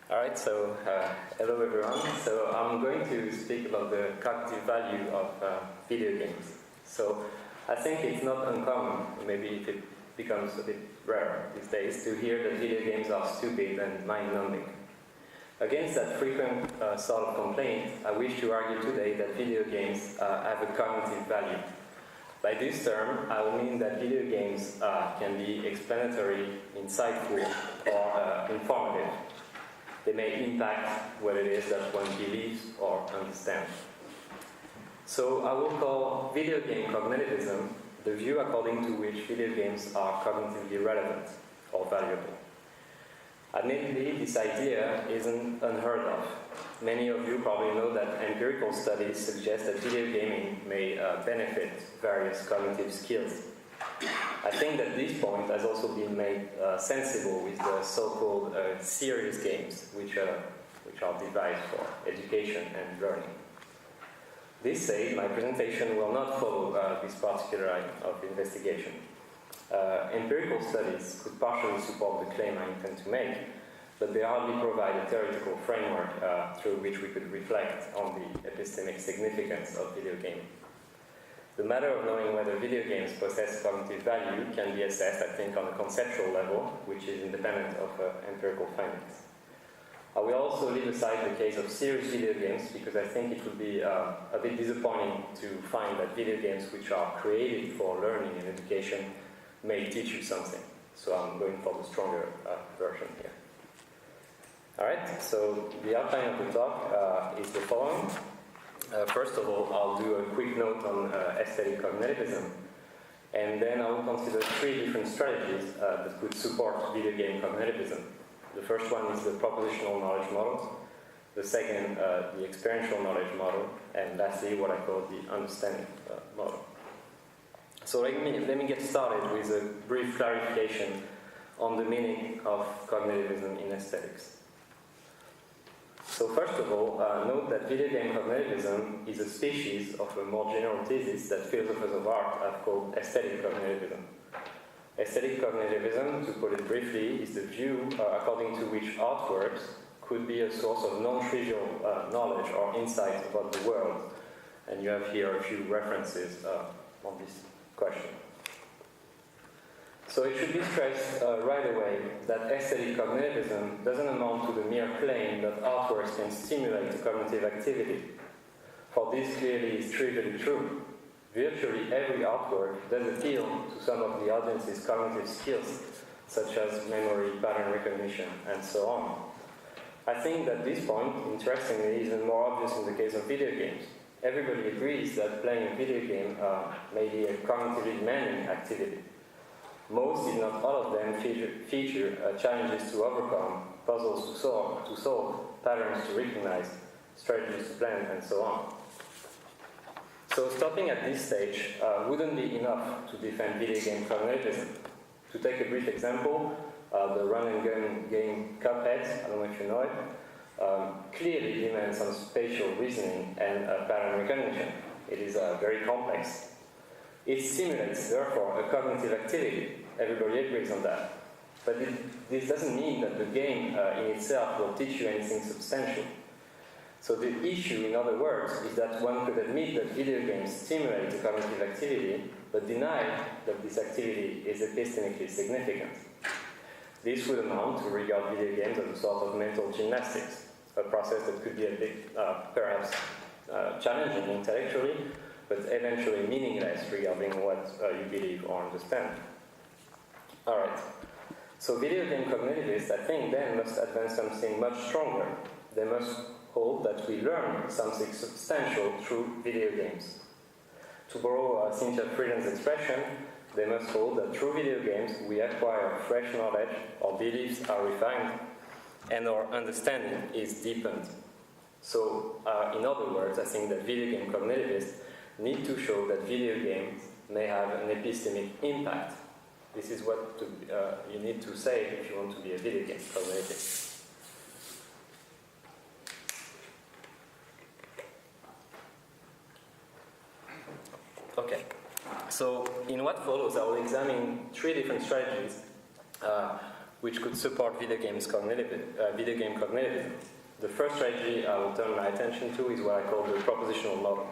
Alright, so hello everyone. So I'm going to speak about the cognitive value of video games. So I think it's not uncommon, maybe if it becomes a bit rare these days, to hear that video games are stupid and mind-numbing. Against that frequent sort of complaint, I wish to argue today that video games have a cognitive value. By this term, I will mean that video games can be explanatory, insightful, or informative. They may impact what it is that one believes or understands. So I will call video game cognitivism the view according to which video games are cognitively relevant or valuable. Admittedly, this idea isn't unheard of. Many of you probably know that empirical studies suggest that video gaming may benefit various cognitive skills. I think that this point has also been made sensible with the so-called serious games, which are devised for education and learning. This said, my presentation will not follow this particular line of investigation. Empirical studies could partially support the claim I intend to make, but they hardly provide a theoretical framework through which we could reflect on the epistemic significance of video gaming. The matter of knowing whether video games possess cognitive value can be assessed, I think, on a conceptual level, which is independent of empirical findings. I will also leave aside the case of serious video games because I think it would be a bit disappointing to find that video games which are created for learning and education may teach you something. So I'm going for the stronger version here. Alright, so the outline of the talk is the following. First of all, I'll do a quick note on aesthetic cognitivism, and then I will consider three different strategies that could support video game cognitivism. The first one is the propositional knowledge model, the second, the experiential knowledge model, and lastly, what I call the understanding model. So let me get started with a brief clarification on the meaning of cognitivism in aesthetics. So first of all, note that video game cognitivism is a species of a more general thesis that philosophers of art have called aesthetic cognitivism. Aesthetic cognitivism, to put it briefly, is the view according to which artworks could be a source of non-trivial knowledge or insight about the world. And you have here a few references on this question. So it should be stressed right away that aesthetic cognitivism doesn't amount to the mere claim that artworks can stimulate a cognitive activity. For this clearly is trivially true. Virtually every artwork does appeal to some of the audience's cognitive skills, such as memory, pattern recognition, and so on. I think that this point, interestingly, is even more obvious in the case of video games. Everybody agrees that playing a video game may be a cognitively demanding activity. Most, if not all of them, feature challenges to overcome, puzzles to solve, patterns to recognize, strategies to plan, and so on. So stopping at this stage wouldn't be enough to defend video game cognitivism. To take a brief example, the run-and-gun game Cuphead, I don't know if you know it, clearly demands some spatial reasoning and pattern recognition. It is very complex. It stimulates, therefore, a cognitive activity. Everybody agrees on that. But this doesn't mean that the game in itself will teach you anything substantial. So the issue, in other words, is that one could admit that video games stimulate a cognitive activity, but deny that this activity is epistemically significant. This would amount to regard video games as a sort of mental gymnastics, a process that could be a bit, perhaps, challenging intellectually, but eventually meaningless regarding what you believe or understand. Alright, so video game cognitivists, I think, then must advance something much stronger. They must hold that we learn something substantial through video games. To borrow Cynthia Friedan's expression, they must hold that through video games we acquire fresh knowledge, our beliefs are refined, and our understanding is deepened. So, in other words, I think that video game cognitivists need to show that video games may have an epistemic impact. This is what you need to say if you want to be a video game cognitivist. Okay, so in what follows, I will examine three different strategies which could support video game cognitivism. The first strategy I will turn my attention to is what I call the propositional model.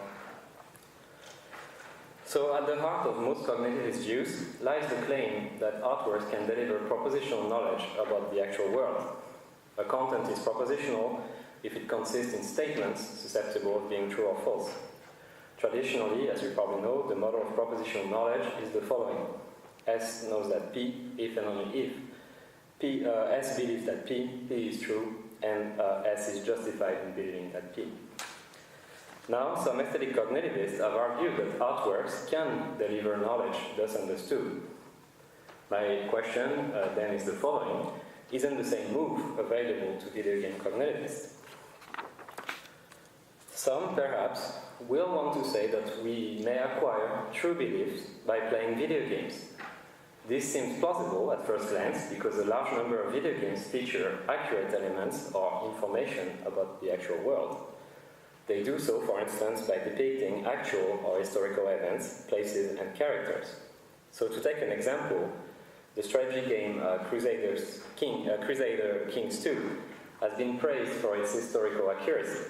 So at the heart of most cognitivist views lies the claim that artworks can deliver propositional knowledge about the actual world. A content is propositional if it consists in statements susceptible of being true or false. Traditionally, as you probably know, the model of propositional knowledge is the following. S knows that P, if and only if. S believes that P is true, and S is justified in believing that P. Now, some aesthetic cognitivists have argued that artworks can deliver knowledge thus understood. My question then is the following. Isn't the same move available to video game cognitivists? Some, perhaps, will want to say that we may acquire true beliefs by playing video games. This seems plausible at first glance because a large number of video games feature accurate elements or information about the actual world. They do so, for instance, by depicting actual or historical events, places, and characters. So to take an example, the strategy game Crusader Kings 2 has been praised for its historical accuracy.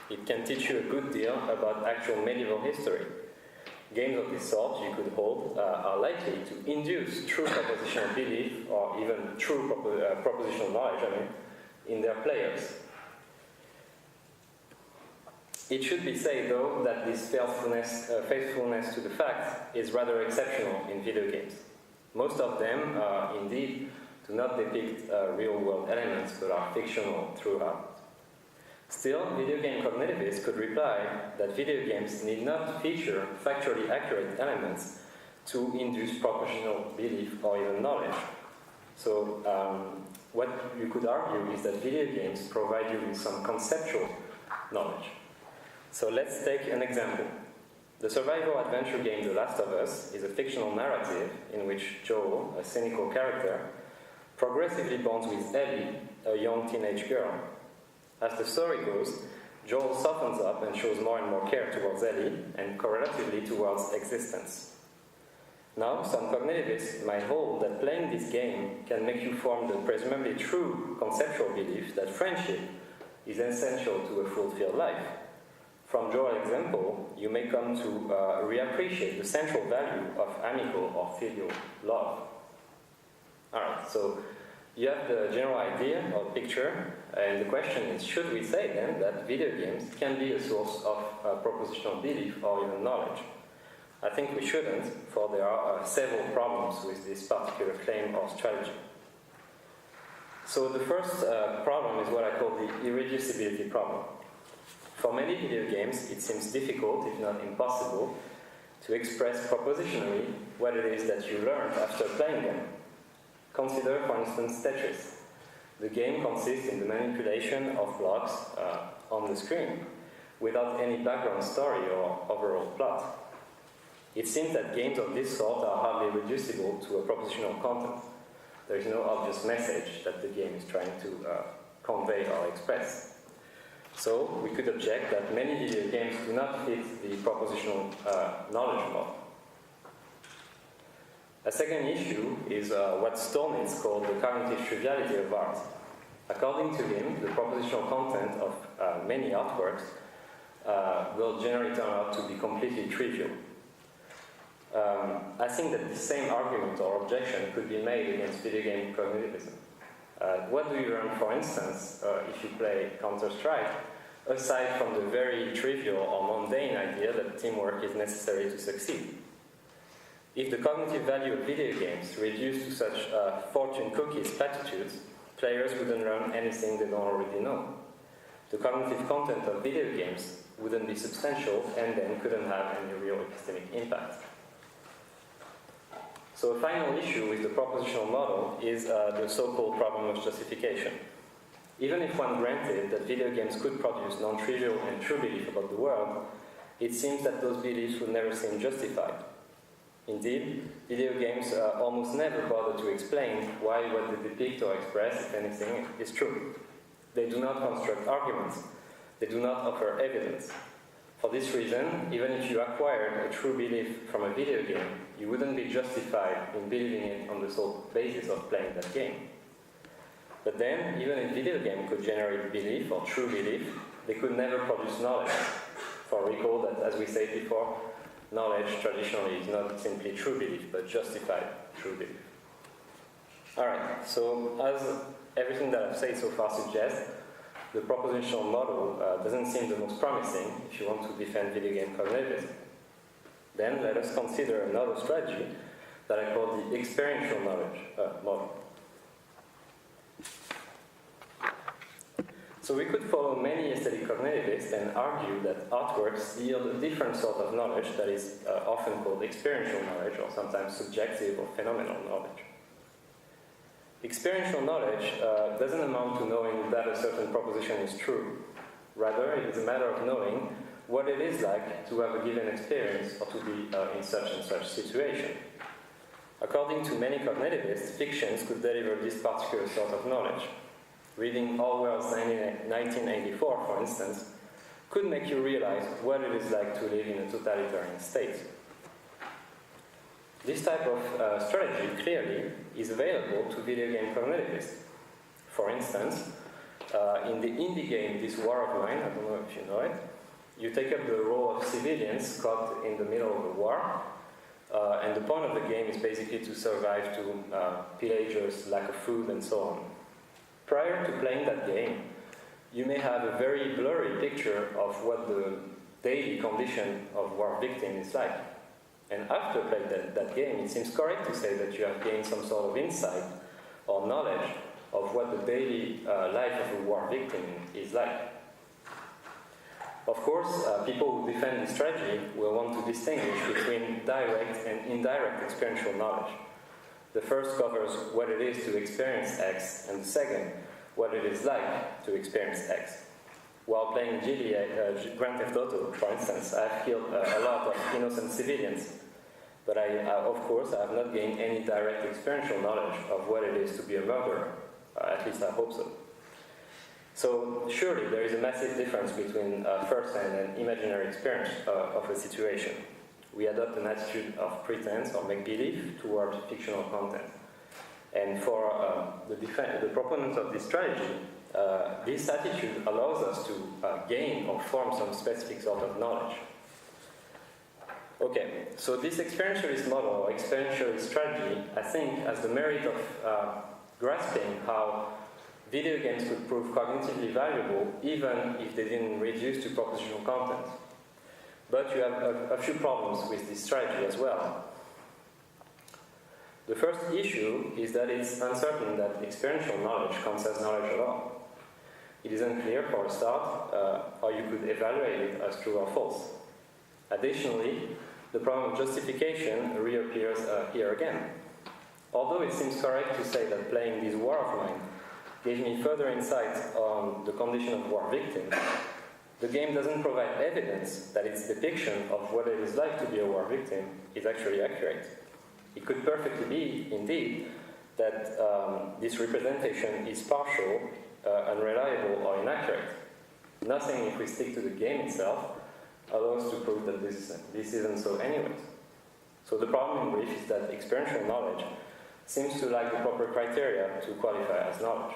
It can teach you a good deal about actual medieval history. Games of this sort you could hold are likely to induce true propositional belief or even true propositional knowledge, in their players. It should be said, though, that this faithfulness to the fact is rather exceptional in video games. Most of them, indeed, do not depict real-world elements but are fictional throughout. Still, video game cognitivists could reply that video games need not feature factually accurate elements to induce propositional belief or even knowledge. So, what you could argue is that video games provide you with some conceptual knowledge. So let's take an example. The survival adventure game The Last of Us is a fictional narrative in which Joel, a cynical character, progressively bonds with Ellie, a young teenage girl. As the story goes, Joel softens up and shows more and more care towards Ellie and correlatively towards existence. Now, some cognitivists might hold that playing this game can make you form the presumably true conceptual belief that friendship is essential to a fulfilled life. From Joel's example, you may come to reappreciate the central value of amical or filial love. Alright, so you have the general idea or picture, and the question is, should we say then that video games can be a source of propositional belief or even knowledge? I think we shouldn't, for there are several problems with this particular claim or strategy. So the first problem is what I call the irreducibility problem. For many video games, it seems difficult, if not impossible, to express propositionally what it is that you learned after playing them. Consider, for instance, Tetris. The game consists in the manipulation of blocks on the screen, without any background story or overall plot. It seems that games of this sort are hardly reducible to a propositional content. There is no obvious message that the game is trying to convey or express. So, we could object that many video games do not fit the propositional knowledge model. A second issue is what Stolnitz called the cognitive triviality of art. According to him, the propositional content of many artworks will generally turn out to be completely trivial. I think that the same argument or objection could be made against video game cognitivism. What do you learn, for instance, if you play Counter-Strike, aside from the very trivial or mundane idea that teamwork is necessary to succeed? If the cognitive value of video games reduced to such fortune cookies platitudes, players wouldn't learn anything they don't already know. The cognitive content of video games wouldn't be substantial and then couldn't have any real epistemic impact. So a final issue with the propositional model is the so-called problem of justification. Even if one granted that video games could produce non-trivial and true belief about the world, it seems that those beliefs would never seem justified. Indeed, video games almost never bother to explain why what they depict or express, if anything, is true. They do not construct arguments. They do not offer evidence. For this reason, even if you acquired a true belief from a video game, you wouldn't be justified in believing it on the sole basis of playing that game. But then, even if video game could generate belief or true belief, they could never produce knowledge. For recall that, as we said before, knowledge traditionally is not simply true belief, but justified true belief. Alright, so as everything that I've said so far suggests, the propositional model doesn't seem the most promising if you want to defend video game cognitivism. Then let us consider another strategy that I call the experiential knowledge model. So we could follow many aesthetic cognitivists and argue that artworks yield a different sort of knowledge that is often called experiential knowledge, or sometimes subjective or phenomenal knowledge. Experiential knowledge doesn't amount to knowing that a certain proposition is true. Rather, it is a matter of knowing what it is like to have a given experience or to be in such and such situation. According to many cognitivists, fictions could deliver this particular sort of knowledge. Reading Orwell's 1984, for instance, could make you realize what it is like to live in a totalitarian state. This type of strategy, clearly, is available to video game cognitivists. For instance, in the indie game This War of Mine, I don't know if you know it, you take up the role of civilians caught in the middle of the war, and the point of the game is basically to survive to pillagers, lack of food, and so on. Prior to playing that game, you may have a very blurry picture of what the daily condition of war victim is like. And after playing that game, it seems correct to say that you have gained some sort of insight or knowledge of what the daily life of a war victim is like. Of course, people who defend this strategy will want to distinguish between direct and indirect experiential knowledge. The first covers what it is to experience X, and the second, what it is like to experience X. While playing Grand Theft Auto, for instance, I've killed a lot of innocent civilians, but of course, I have not gained any direct experiential knowledge of what it is to be a murderer. At least I hope so. So, surely there is a massive difference between first-hand and imaginary experience of a situation. We adopt an attitude of pretense or make-believe toward fictional content. And for the proponents of this strategy, this attitude allows us to gain or form some specific sort of knowledge. Okay, so this experientialist model or experientialist strategy, I think, has the merit of grasping how video games could prove cognitively valuable even if they didn't reduce to propositional content. But you have a few problems with this strategy as well. The first issue is that it's uncertain that experiential knowledge counts as knowledge at all. It is unclear, for a start, how you could evaluate it as true or false. Additionally, the problem of justification reappears here again. Although it seems correct to say that playing This War of Mine gave me further insight on the condition of war victims, the game doesn't provide evidence that its depiction of what it is like to be a war victim is actually accurate. It could perfectly be, indeed, that this representation is partial, unreliable, or inaccurate. Nothing, if we stick to the game itself, allows to prove that this isn't so anyways. So the problem in brief is that experiential knowledge seems to lack the proper criteria to qualify as knowledge.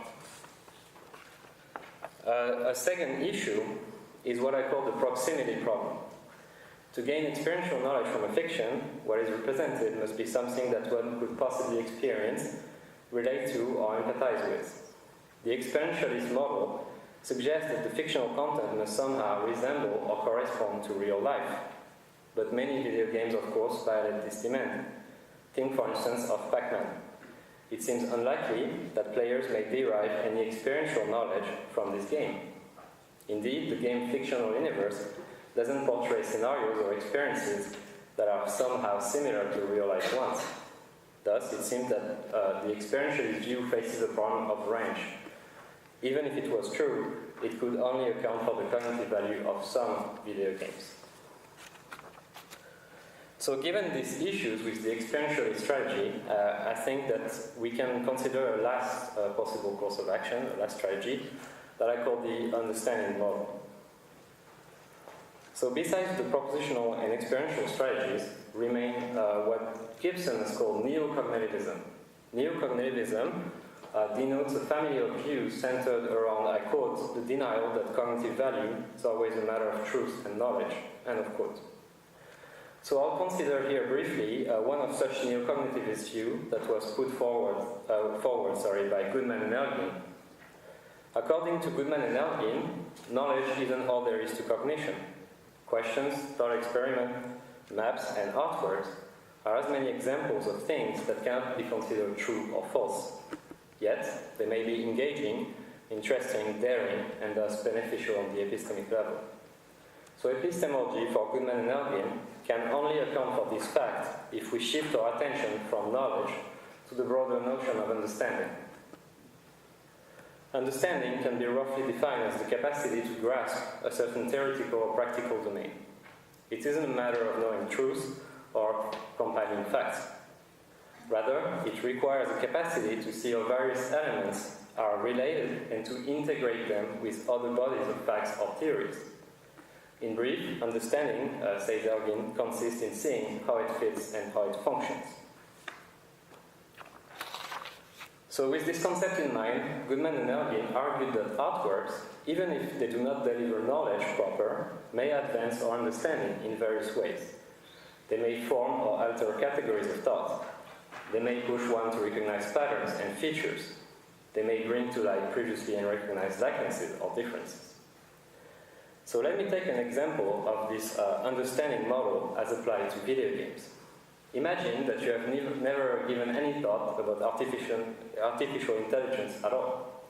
A second issue is what I call the proximity problem. To gain experiential knowledge from a fiction, what is represented must be something that one could possibly experience, relate to, or empathize with. The experientialist model suggests that the fictional content must somehow resemble or correspond to real life. But many video games, of course, violate this demand. Think, for instance, of Pac-Man. It seems unlikely that players may derive any experiential knowledge from this game. Indeed, the game's fictional universe doesn't portray scenarios or experiences that are somehow similar to real-life ones. Thus, it seems that the experientialist view faces a problem of range. Even if it was true, it could only account for the cognitive value of some video games. So given these issues with the experientialist strategy, I think that we can consider a last possible course of action, a last strategy, that I call the understanding model. So besides the propositional and experiential strategies, remain what Gibson has called neo-cognitivism. Neo-cognitivism, denotes a family of views centered around, I quote, the denial that cognitive value is always a matter of truth and knowledge, end of quote. So I'll consider here briefly one of such neo-cognitivist views that was put forward by Goodman and Elgin. According to Goodman and Elgin, knowledge isn't all there is to cognition. Questions, thought experiment, maps, and artworks are as many examples of things that cannot be considered true or false. Yet, they may be engaging, interesting, daring, and thus beneficial on the epistemic level. So epistemology for Goodman and Elgin can only account for this fact if we shift our attention from knowledge to the broader notion of understanding. Understanding can be roughly defined as the capacity to grasp a certain theoretical or practical domain. It isn't a matter of knowing truth or compiling facts. Rather, it requires a capacity to see how various elements are related and to integrate them with other bodies of facts or theories. In brief, understanding, says Elgin, consists in seeing how it fits and how it functions. So with this concept in mind, Goodman and Elgin argued that artworks, even if they do not deliver knowledge proper, may advance our understanding in various ways. They may form or alter categories of thought. They may push one to recognize patterns and features. They may bring to light previously unrecognized likenesses or differences. So let me take an example of this understanding model as applied to video games. Imagine that you have never given any thought about artificial intelligence at all.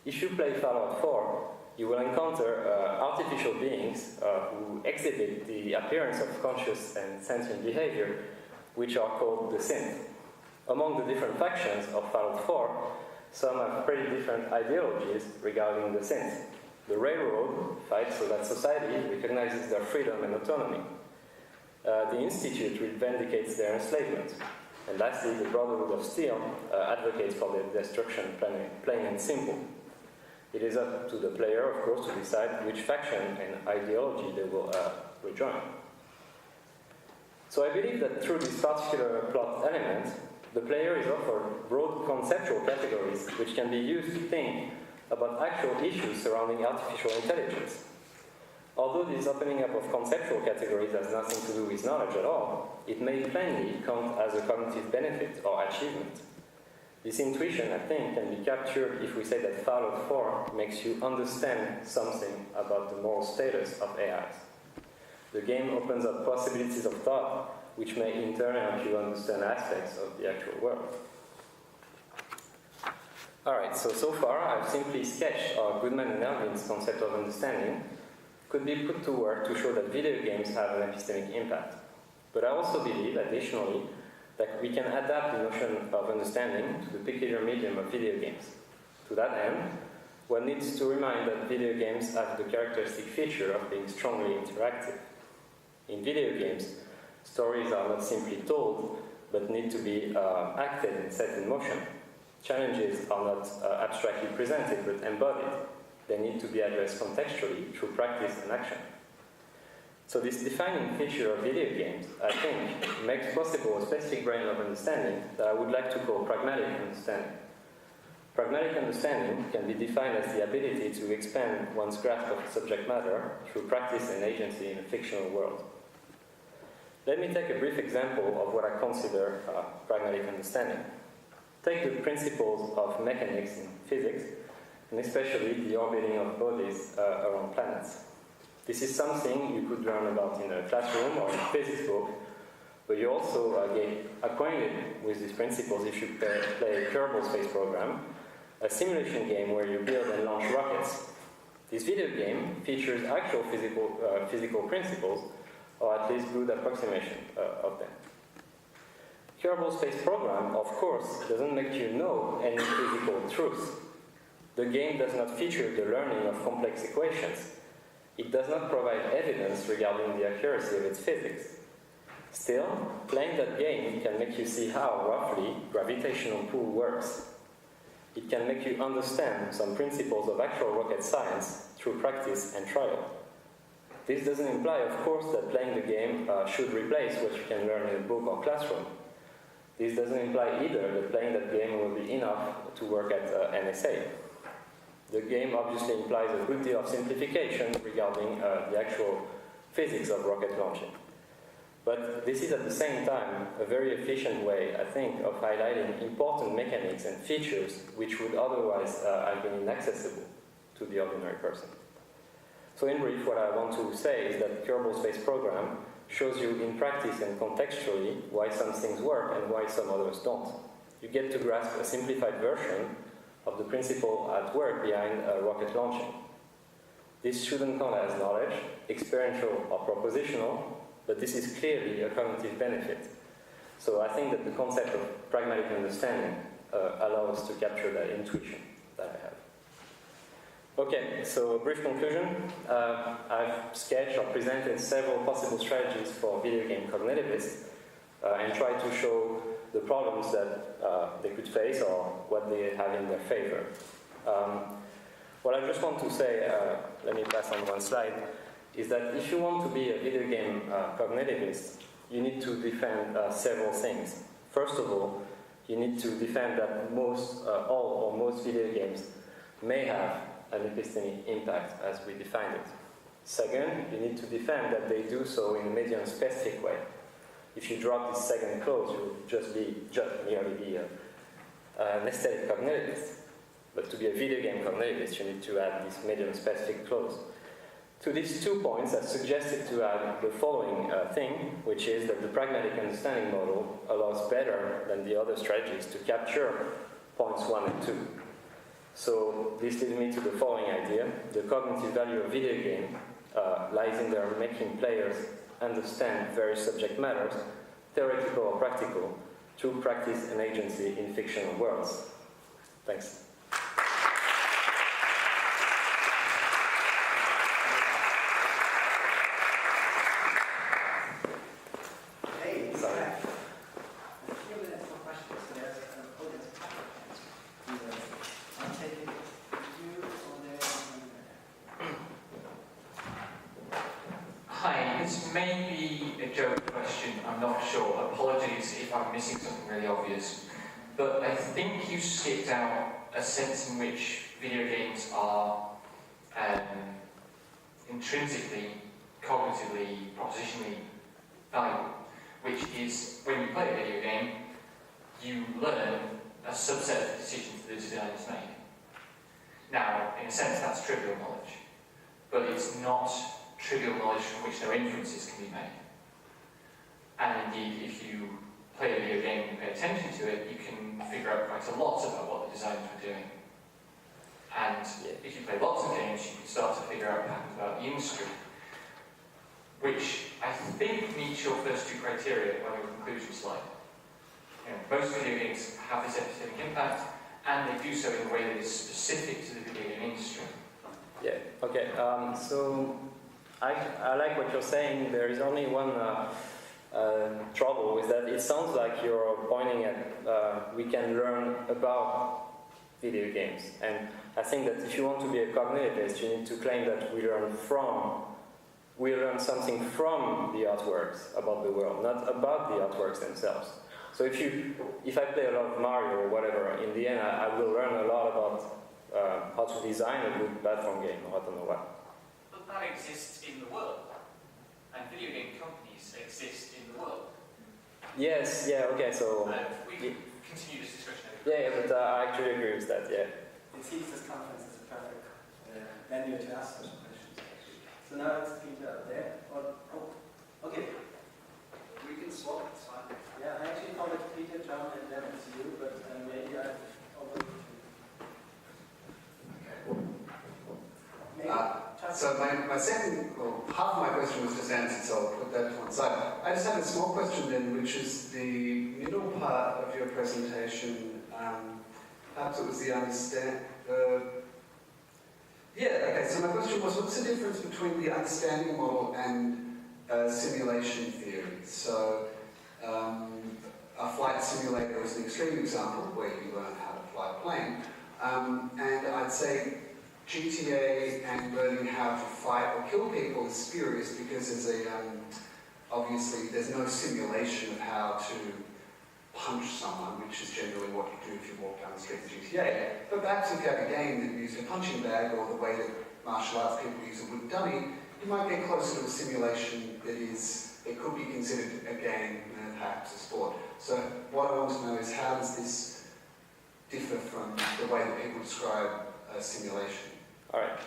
If you play Fallout 4, you will encounter artificial beings who exhibit the appearance of conscious and sentient behavior, which are called the synth. Among the different factions of Fallout 4, some have pretty different ideologies regarding the synth. The Railroad fights so that society recognizes their freedom and autonomy. The Institute vindicates their enslavement. And lastly, the Brotherhood of Steel advocates for their destruction, plain and simple. It is up to the player, of course, to decide which faction and ideology they will rejoin. So I believe that through this particular plot element, the player is offered broad conceptual categories which can be used to think about actual issues surrounding artificial intelligence. Although this opening up of conceptual categories has nothing to do with knowledge at all, it may plainly count as a cognitive benefit or achievement. This intuition, I think, can be captured if we say that Fallout 4 makes you understand something about the moral status of AIs. The game opens up possibilities of thought, which may in turn help you understand aspects of the actual world. Alright, so far I've simply sketched how Goodman and Elgin's concept of understanding could be put to work to show that video games have an epistemic impact. But I also believe, additionally, that we can adapt the notion of understanding to the peculiar medium of video games. To that end, one needs to remind that video games have the characteristic feature of being strongly interactive. In video games, stories are not simply told, but need to be acted and set in motion. Challenges are not abstractly presented, but embodied. They need to be addressed contextually through practice and action. So this defining feature of video games, I think, makes possible a specific brain of understanding that I would like to call pragmatic understanding. Pragmatic understanding can be defined as the ability to expand one's grasp of subject matter through practice and agency in a fictional world. Let me take a brief example of what I consider pragmatic understanding. Take the principles of mechanics in physics, and especially the orbiting of bodies around planets. This is something you could learn about in a classroom or in a physics book, but you also get acquainted with these principles if you play a Kerbal Space Program, a simulation game where you build and launch rockets. This video game features actual physical principles, or at least good approximation of them. Kerbal Space Program, of course, doesn't make you know any physical truth. The game does not feature the learning of complex equations. It does not provide evidence regarding the accuracy of its physics. Still, playing that game can make you see how, roughly, gravitational pull works. It can make you understand some principles of actual rocket science through practice and trial. This doesn't imply, of course, that playing the game should replace what you can learn in a book or classroom. This doesn't imply either that playing that game will be enough to work at NSA. The game obviously implies a good deal of simplification regarding the actual physics of rocket launching. But this is at the same time a very efficient way, I think, of highlighting important mechanics and features which would otherwise have been inaccessible to the ordinary person. So in brief, what I want to say is that the Kerbal-based program shows you in practice and contextually why some things work and why some others don't. You get to grasp a simplified version of the principle at work behind rocket launching. This shouldn't count as knowledge, experiential or propositional, but this is clearly a cognitive benefit. So I think that the concept of pragmatic understanding allows us to capture that intuition that I have. Okay, so a brief conclusion. I've sketched or presented several possible strategies for video game cognitivists and tried to show the problems that they could face or what they have in their favor. What I just want to say, let me pass on one slide, is that if you want to be a video game cognitivist, you need to defend several things. First of all, you need to defend that all or most video games may have an epistemic impact as we defined it. Second, you need to defend that they do so in a medium-specific way. If you drop this second clause, you'll just merely be an aesthetic cognitivist. But to be a video game cognitivist, you need to add this medium-specific clause. To these 2 points, I suggested to add the following thing, which is that the pragmatic understanding model allows better than the other strategies to capture points 1 and 2. So this leads me to the following idea. The cognitive value of video game lies in their making players understand various subject matters, theoretical or practical, through practice and agency in fictional worlds. Thanks. Missing something really obvious, but I think you skipped out a sense in which video games are intrinsically, cognitively, propositionally valuable, which is when you play a video game, you learn a subset of decisions the designers made. Now, in a sense, that's trivial knowledge, but it's not trivial knowledge from which no inferences can be made. And indeed, if you play a video game and pay attention to it, you can figure out quite a lot about what the designers were doing. And if you play lots of games, you can start to figure out patterns about the industry, which I think meets your first 2 criteria on your conclusion slide. Most video games have this epistemic impact, and they do so in a way that is specific to the video game industry. Yeah, okay. So I like what you're saying. There is only one trouble with that. It sounds like you're pointing at we can learn about video games, and I think that if you want to be a cognitivist, you need to claim that we learn something from the artworks about the world, not about the artworks themselves. So if I play a lot of Mario or whatever, in the end I will learn a lot about how to design a good platform game, or I don't know what. But that exists in the world, and video game companies exist in the world. Yes, yeah, okay, so... we can continue this discussion. Yeah, but I actually agree with that, yeah. It seems this conference is a perfect venue to ask such questions. So now it's Peter there. Okay. We can swap, it's fine. Yeah, I actually called it Peter, John, and then it's you, but maybe I've overlooked you. Okay. So my second, well, half of my question was just answered, so I'll put that to one side. I just have a small question then, which is the middle part of your presentation. Perhaps it was the okay, so my question was, what's the difference between the understanding model and simulation theory? So a flight simulator is an extreme example where you learn how to fly a plane. And I'd say GTA and learning how to fight or kill people is spurious because there's obviously there's no simulation of how to punch someone, which is generally what you do if you walk down the street in GTA. But perhaps if you have a game that uses a punching bag, or the way that martial arts people use a wooden dummy, you might get closer to a simulation that could be considered a game, perhaps a sport. So what I want to know is, how does this differ from the way that people describe a simulation? All right,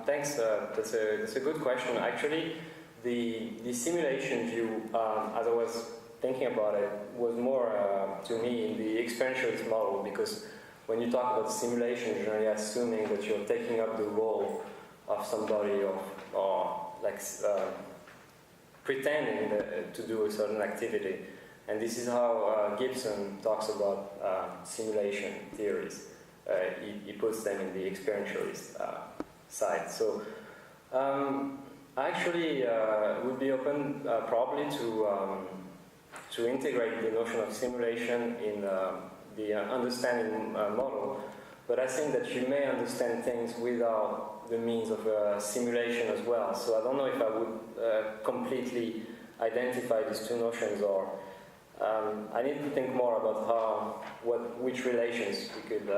thanks. That's a good question. Actually, the simulation view, as I was thinking about it, was more to me in the experientialist model, because when you talk about simulation, you're generally assuming that you're taking up the role of somebody, or like pretending to do a certain activity. And this is how Gibson talks about simulation theories. He puts them in the experientialist side. So I actually would be open probably to integrate the notion of simulation in the understanding model, but I think that you may understand things without the means of simulation as well. So I don't know if I would completely identify these two notions, or I need to think more about which relations we could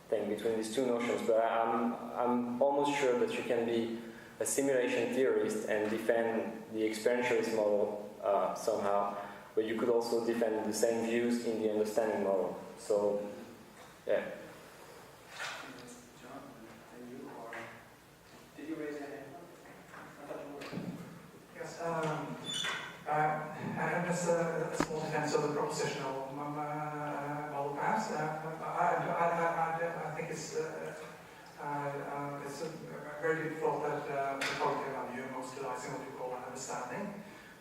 think between these two notions. But I'm almost sure that you can be a simulation theorist and defend the experientialist model somehow, but you could also defend the same views in the understanding model. So, yeah. John, and you, or did you raise your hand? I thought you were. Yes, and as a small defense of the propositional model, perhaps, I think it's a very good thought that the cognitive value most relies on what you call an understanding.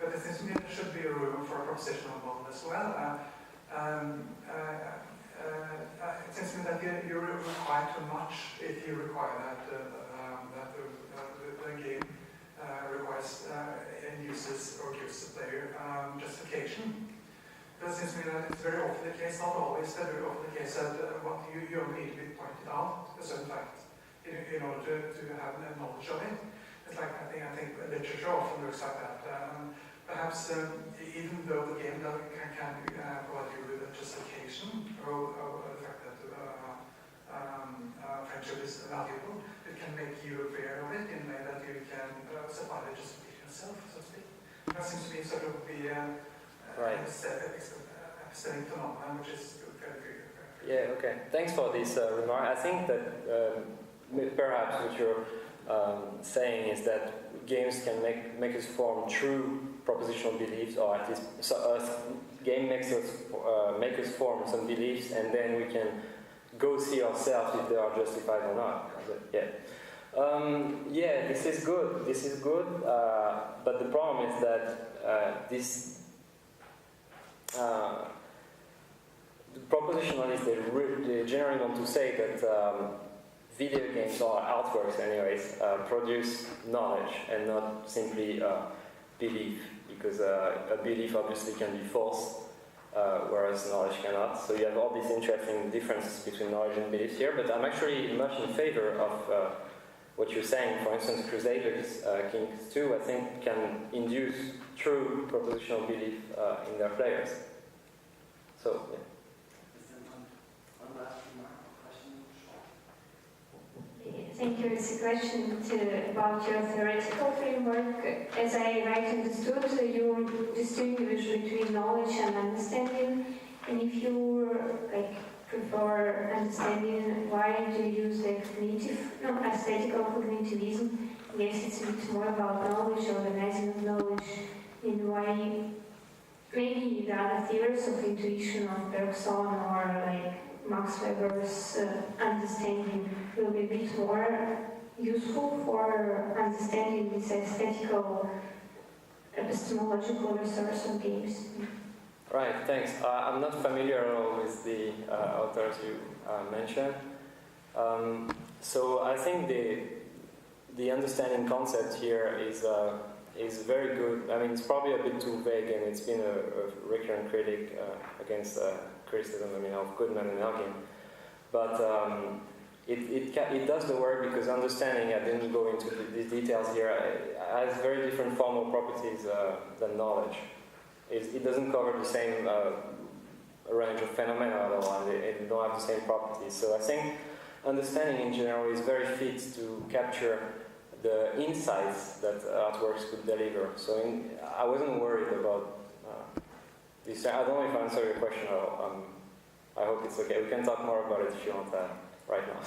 But it seems to me there should be a room for a propositional model as well. It seems to me that you require too much if you require that the game requires and uses or gives the player justification. But it seems to me that it's very often the case, not always, but very often the case that what you only need to be pointed out a certain fact in order to have knowledge of it. It's like I think literature often looks like that. Perhaps even though the game can provide you with a justification or the fact that friendship is valuable, it can make you aware of it in a way that you can supply the justification yourself, so to speak. That seems to be sort of the epistemic phenomenon, which is very good. Yeah, okay. Thanks for this remark. I think that perhaps what you're saying is that games can make us form true propositional beliefs, or at least game makes us make us form some beliefs, and then we can go see ourselves if they are justified or not. Yeah, this is good. This is good, but the problem is that the propositionalists, they generally want to say that video games, or artworks anyways, produce knowledge and not simply belief, because a belief obviously can be false, whereas knowledge cannot. So you have all these interesting differences between knowledge and beliefs here, but I'm actually much in favor of what you're saying. For instance, Crusaders Kings 2, I think, can induce true propositional belief in their players. So, yeah. One last remark or question? Thank you. It's a question about your theoretical framework. As I right understood, you distinguish between knowledge and understanding. And if you prefer understanding, why do you use the aesthetical cognitivism? I guess it's a bit more about knowledge, organizing of knowledge, and why maybe the other theories of intuition of Bergson or Max Weber's understanding will be a bit more useful for understanding this aesthetical epistemological resource of games. Right, thanks. I'm not familiar at all with the authors you mentioned. So I think the understanding concept here is very good. I mean, it's probably a bit too vague, and it's been a recurrent critic against criticism, of Goodman and Elgin. But it does the work, because understanding, I didn't go into these details here, has very different formal properties than knowledge. It doesn't cover the same a range of phenomena at all, and they don't have the same properties. So I think understanding in general is very fit to capture the insights that artworks could deliver. So I wasn't worried about this. I don't know if I answered your question. I hope it's okay. We can talk more about it if you want right now.